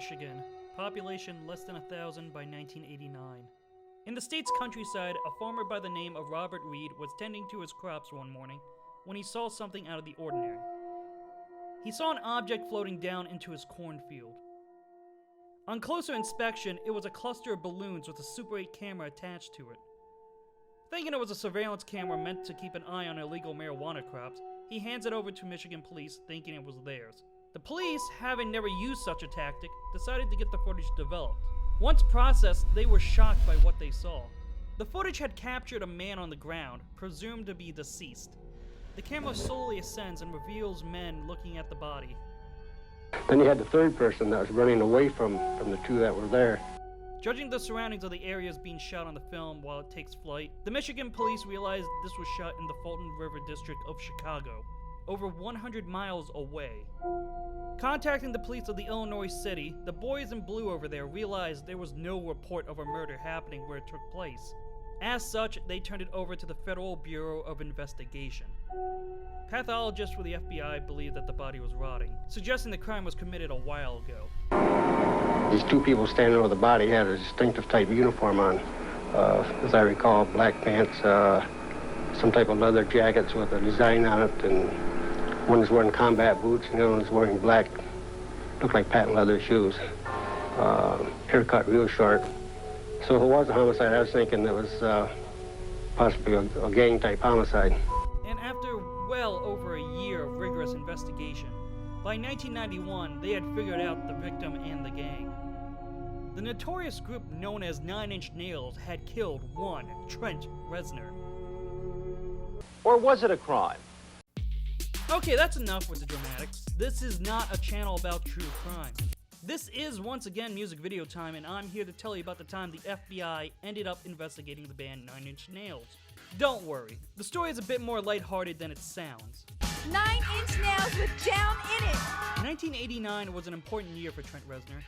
Michigan. Population less than 1,000 by 1989. In the state's countryside, a farmer by the name of Robert Reed was tending to his crops one morning when he saw something out of the ordinary. He saw an object floating down into his cornfield. On closer inspection, it was a cluster of balloons with a Super 8 camera attached to it. Thinking it was a surveillance camera meant to keep an eye on illegal marijuana crops, he hands it over to Michigan police thinking it was theirs. The police, having never used such a tactic, decided to get the footage developed. Once processed, they were shocked by what they saw. The footage had captured a man on the ground, presumed to be deceased. The camera slowly ascends and reveals men looking at the body. Then you had the third person that was running away from the two that were there. Judging the surroundings of the areas being shot on the film while it takes flight, the Michigan police realized this was shot in the Fulton River district of Chicago, over 100 miles away. Contacting the police of the Illinois city, the boys in blue over there realized there was no report of a murder happening where it took place. As such, they turned it over to the Federal Bureau of Investigation. Pathologists for the FBI believed that the body was rotting, suggesting the crime was committed a while ago. These two people standing over the body had a distinctive type uniform on. As I recall, black pants, some type of leather jackets with a design on it, and one was wearing combat boots, and the other one was wearing black, looked like patent leather shoes. Haircut real short. So if it was a homicide, I was thinking it was possibly a gang-type homicide. And after well over a year of rigorous investigation, by 1991, they had figured out the victim and the gang. The notorious group known as 9 Inch Nails had killed one Trent Reznor. Or was it a crime? Okay, that's enough with the dramatics. This is not a channel about true crime. This is once again music video time, and I'm here to tell you about the time the FBI ended up investigating the band 9 Inch Nails. Don't worry, the story is a bit more lighthearted than it sounds. 9 Inch Nails with Down in It! 1989 was an important year for Trent Reznor.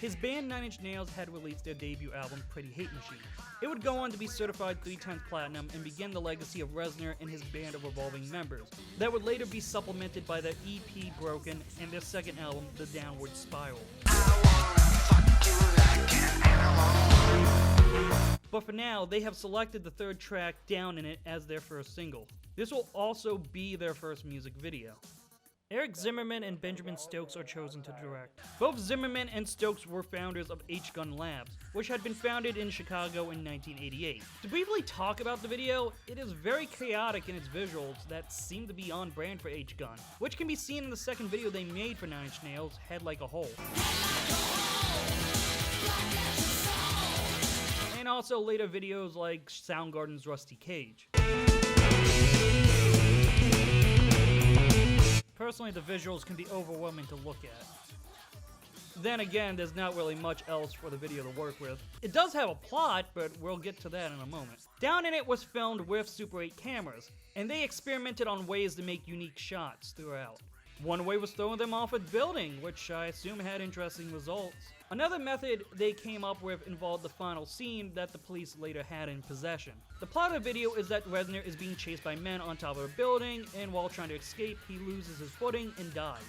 His band 9 Inch Nails had released their debut album, Pretty Hate Machine. It would go on to be certified 3 times platinum and begin the legacy of Reznor and his band of revolving members, that would later be supplemented by their EP Broken and their second album, The Downward Spiral. But for now, they have selected the third track, Down in It, as their first single. This will also be their first music video. Eric Zimmerman and Benjamin Stokes are chosen to direct. Both Zimmerman and Stokes were founders of H-Gun Labs, which had been founded in Chicago in 1988. To briefly talk about the video, it is very chaotic in its visuals that seem to be on brand for H-Gun, which can be seen in the second video they made for 9 Inch Nails, Head Like a Hole. And also later videos like Soundgarden's Rusty Cage. Personally, the visuals can be overwhelming to look at. Then again, there's not really much else for the video to work with. It does have a plot, but we'll get to that in a moment. Down in It was filmed with Super 8 cameras, and they experimented on ways to make unique shots throughout. One way was throwing them off a building, which I assume had interesting results. Another method they came up with involved the final scene that the police later had in possession. The plot of the video is that Reznor is being chased by men on top of a building, and while trying to escape, he loses his footing and dies.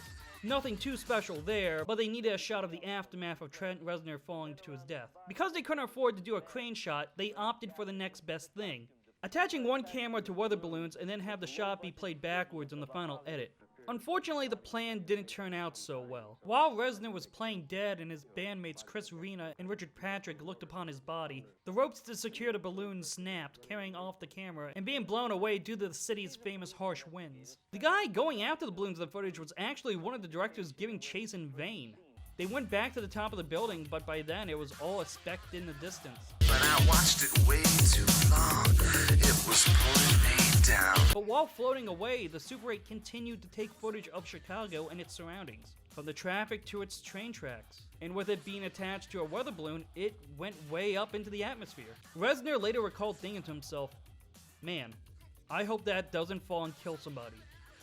Nothing too special there, but they needed a shot of the aftermath of Trent Reznor falling to his death. Because they couldn't afford to do a crane shot, they opted for the next best thing, attaching one camera to weather balloons and then have the shot be played backwards in the final edit. Unfortunately, the plan didn't turn out so well. While Reznor was playing dead and his bandmates Chris Rena and Richard Patrick looked upon his body, the ropes to secure the balloon snapped, carrying off the camera and being blown away due to the city's famous harsh winds. The guy going after the balloons in the footage was actually one of the directors giving chase in vain. They went back to the top of the building, but by then it was all a speck in the distance. But I watched it way too long. It was pulling me down. But while floating away, the Super 8 continued to take footage of Chicago and its surroundings, from the traffic to its train tracks. And with it being attached to a weather balloon, it went way up into the atmosphere. Reznor later recalled thinking to himself, "Man, I hope that doesn't fall and kill somebody.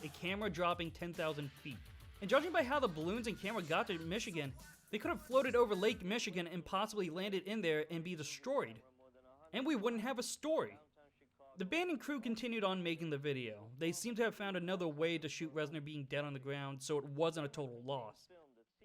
A camera dropping 10,000 feet. And judging by how the balloons and camera got to Michigan, they could have floated over Lake Michigan and possibly landed in there and be destroyed. And we wouldn't have a story." The band and crew continued on making the video. They seemed to have found another way to shoot Reznor being dead on the ground, so it wasn't a total loss.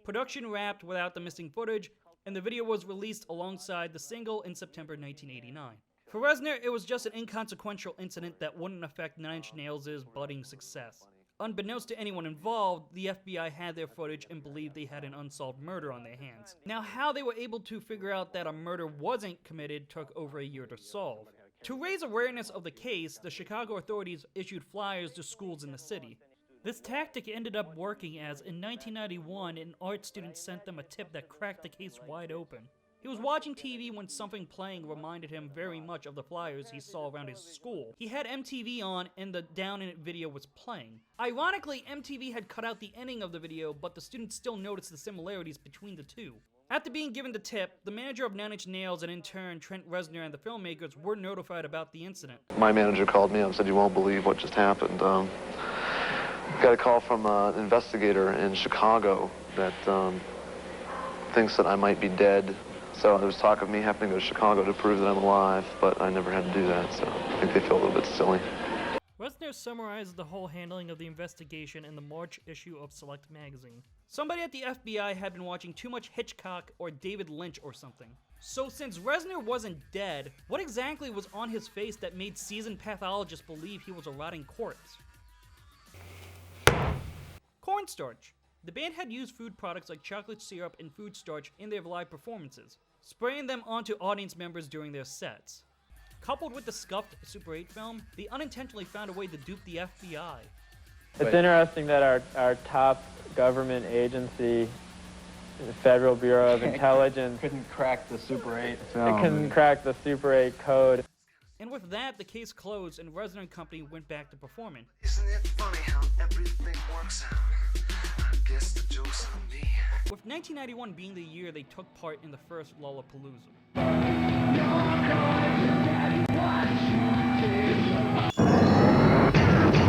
Production wrapped without the missing footage, and the video was released alongside the single in September 1989. For Reznor, it was just an inconsequential incident that wouldn't affect Nine Inch Nails' budding success. Unbeknownst to anyone involved, the FBI had their footage and believed they had an unsolved murder on their hands. Now, how they were able to figure out that a murder wasn't committed took over a year to solve. To raise awareness of the case, the Chicago authorities issued flyers to schools in the city. This tactic ended up working as, in 1991, an art student sent them a tip that cracked the case wide open. He was watching TV when something playing reminded him very much of the flyers he saw around his school. He had MTV on and the Down In It video was playing. Ironically, MTV had cut out the ending of the video, but the students still noticed the similarities between the two. After being given the tip, the manager of Nine Inch Nails and in turn Trent Reznor and the filmmakers were notified about the incident. My manager called me and said, "You won't believe what just happened." Got a call from an investigator in Chicago that thinks that I might be dead. So there was talk of me having to go to Chicago to prove that I'm alive, but I never had to do that, so I think they feel a little bit silly. Reznor summarizes the whole handling of the investigation in the March issue of Select magazine. Somebody at the FBI had been watching too much Hitchcock or David Lynch or something. So since Reznor wasn't dead, what exactly was on his face that made seasoned pathologists believe he was a rotting corpse? Cornstarch. The band had used food products like chocolate syrup and food starch in their live performances, spraying them onto audience members during their sets. Coupled with the scuffed Super 8 film, they unintentionally found a way to dupe the FBI. It's interesting that our top government agency, the Federal Bureau of Intelligence, couldn't crack the Super 8 it film. couldn't crack the Super 8 code. And with that, the case closed and Reznor and company went back to performing. Isn't it funny how everything works out? I guess the joke's on me. With 1991 being the year they took part in the first Lollapalooza.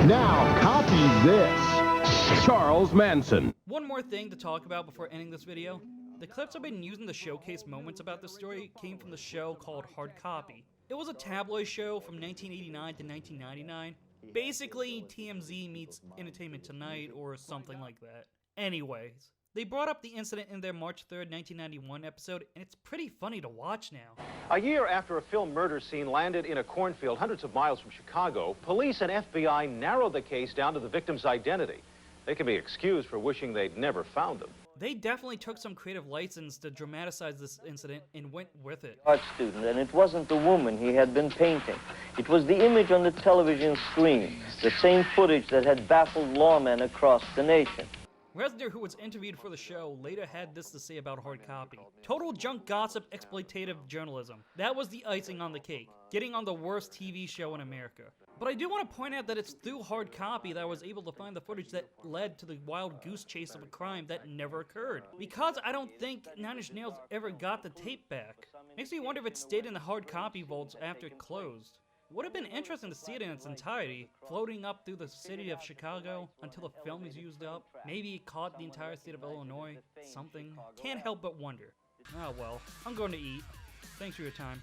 Now copy this. Charles Manson. One more thing to talk about before ending this video. The clips I've been using to showcase moments about this story came from the show called Hard Copy. It was a tabloid show from 1989 to 1999. Basically, TMZ meets Entertainment Tonight or something like that. Anyways, they brought up the incident in their March 3rd, 1991 episode, and it's pretty funny to watch now. A year after a film murder scene landed in a cornfield hundreds of miles from Chicago, police and FBI narrowed the case down to the victim's identity. They can be excused for wishing they'd never found him. They definitely took some creative license to dramatize this incident and went with it. Art student, and it wasn't the woman he had been painting. It was the image on the television screen, the same footage that had baffled lawmen across the nation. Reznor, who was interviewed for the show, later had this to say about Hard Copy. Total junk gossip, exploitative journalism. That was the icing on the cake, getting on the worst TV show in America. But I do want to point out that it's through Hard Copy that I was able to find the footage that led to the wild goose chase of a crime that never occurred. Because I don't think Nine Inch Nails ever got the tape back. Makes me wonder if it stayed in the Hard Copy vaults after it closed. Would have been interesting to see it in its entirety, floating up through the city of Chicago until the film is used up. Maybe it caught the entire state of Illinois. Something. Can't help but wonder. Oh well, I'm going to eat. Thanks for your time.